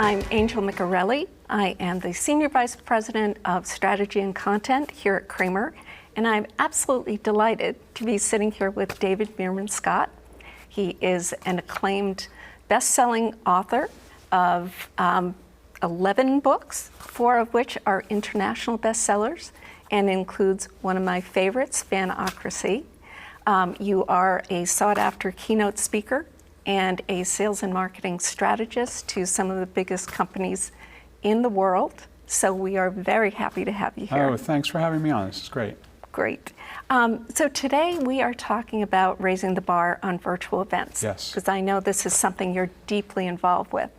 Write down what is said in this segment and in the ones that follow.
I'm Angel Micarelli. I am the Senior Vice President of Strategy and Content here at Cramer, and I'm absolutely delighted to be sitting here with David Meerman Scott. He is an acclaimed best-selling author of 11 books, 4 of which are international bestsellers, and includes one of my favorites, Fanocracy. You are a sought-after keynote speaker and a sales and marketing strategist to some of the biggest companies in the world. So we are very happy to have you here. Oh, thanks for having me on. This is great. Great. So today we are talking about raising the bar on virtual events. Yes. Because I know this is something you're deeply involved with.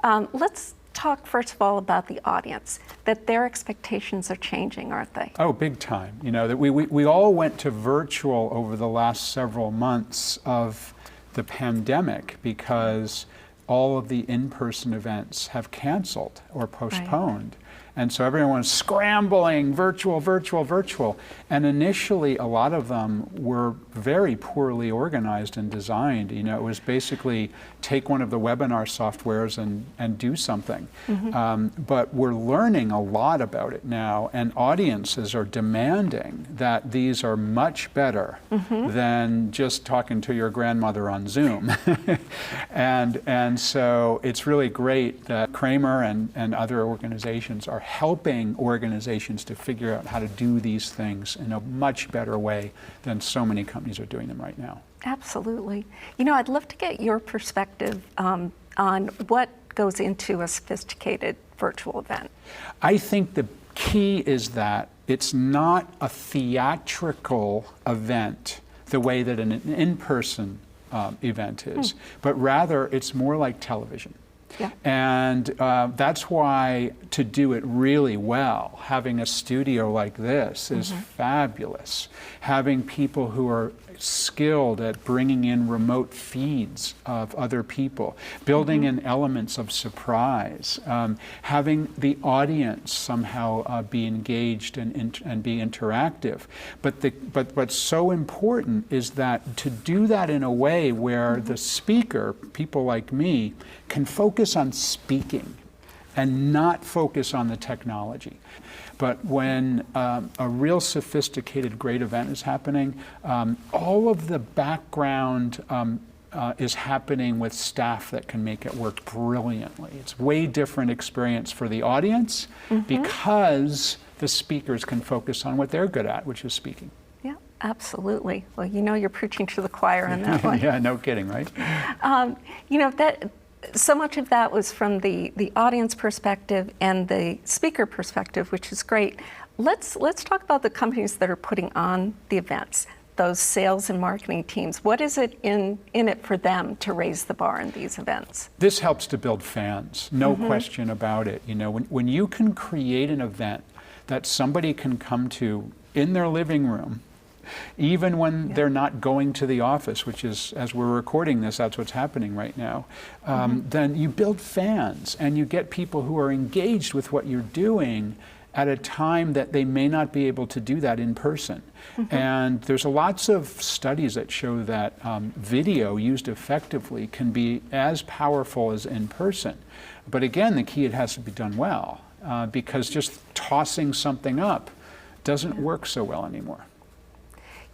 Let's talk first of all about the audience, that their expectations are changing, aren't they? Oh, big time. You know, that we all went to virtual over the last several months of the pandemic because all of the in-person events have canceled or postponed. Right. And so everyone was scrambling, virtual. And initially, a lot of them were very poorly organized and designed. You know, it was basically take one of the webinar softwares and do something. Mm-hmm. But we're learning a lot about it now, and audiences are demanding that these are much better mm-hmm. than just talking to your grandmother on Zoom. and so it's really great that Cramer and other organizations are helping organizations to figure out how to do these things in a much better way than so many companies are doing them right now. Absolutely. You know, I'd love to get your perspective on what goes into a sophisticated virtual event. I think the key is that it's not a theatrical event the way that an in-person event is, but rather it's more like television. Yeah. And that's why to do it really well, having a studio like this is mm-hmm. fabulous. Having people who are skilled at bringing in remote feeds of other people, building mm-hmm. in elements of surprise, having the audience somehow be engaged and be interactive. But what's so important is that to do that in a way where mm-hmm. the speaker, people like me, can focus on speaking and not focus on the technology. But when a real sophisticated, great event is happening, all of the background is happening with staff that can make it work brilliantly. It's way different experience for the audience mm-hmm. because the speakers can focus on what they're good at, which is speaking. Yeah, absolutely. Well, you know, you're preaching to the choir on that one. Yeah, no kidding, right? You know, so much of that was from the audience perspective and the speaker perspective, which is great. Let's talk about the companies that are putting on the events, those sales and marketing teams. What is it in it for them to raise the bar in these events? This helps to build fans, no mm-hmm. question about it. You know, when you can create an event that somebody can come to in their living room, even when they're not going to the office, which is, as we're recording this, that's what's happening right now, mm-hmm. then you build fans and you get people who are engaged with what you're doing at a time that they may not be able to do that in person. Mm-hmm. And there's lots of studies that show that video used effectively can be as powerful as in person. But again, the key, it has to be done well, because just tossing something up doesn't work so well anymore.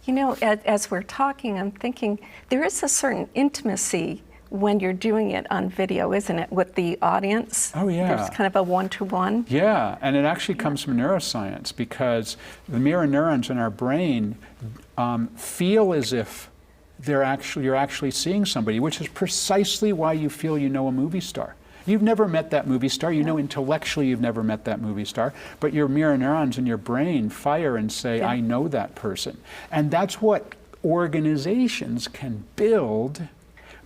You know, as we're talking, I'm thinking there is a certain intimacy when you're doing it on video, isn't it, with the audience? Oh, yeah. There's kind of a one-to-one. Yeah, and it actually comes from neuroscience because the mirror neurons in our brain feel as if you're actually seeing somebody, which is precisely why you feel you know a movie star. You've never met that movie star. You know intellectually you've never met that movie star, but your mirror neurons in your brain fire and say, I know that person. And that's what organizations can build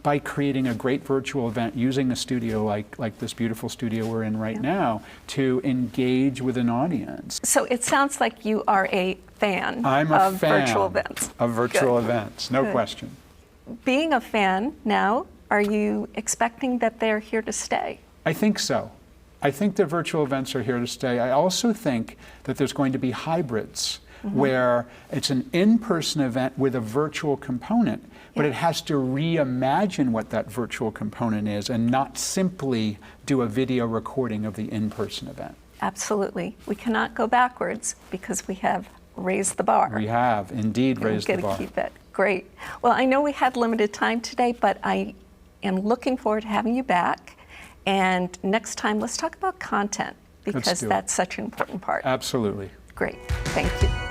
by creating a great virtual event using a studio like this beautiful studio we're in right now to engage with an audience. So it sounds like you are a fan of virtual events. Of virtual events, no question. Being a fan now, are you expecting that they're here to stay? I think so. I think the virtual events are here to stay. I also think that there's going to be hybrids where it's an in-person event with a virtual component, but it has to reimagine what that virtual component is and not simply do a video recording of the in-person event. Absolutely. We cannot go backwards because we have raised the bar. We have indeed raised the bar. We're going to keep it. Great. Well, I know we had limited time today, but I am looking forward to having you back. And next time, let's talk about content, because that's such an important part. Absolutely. Great. Thank you.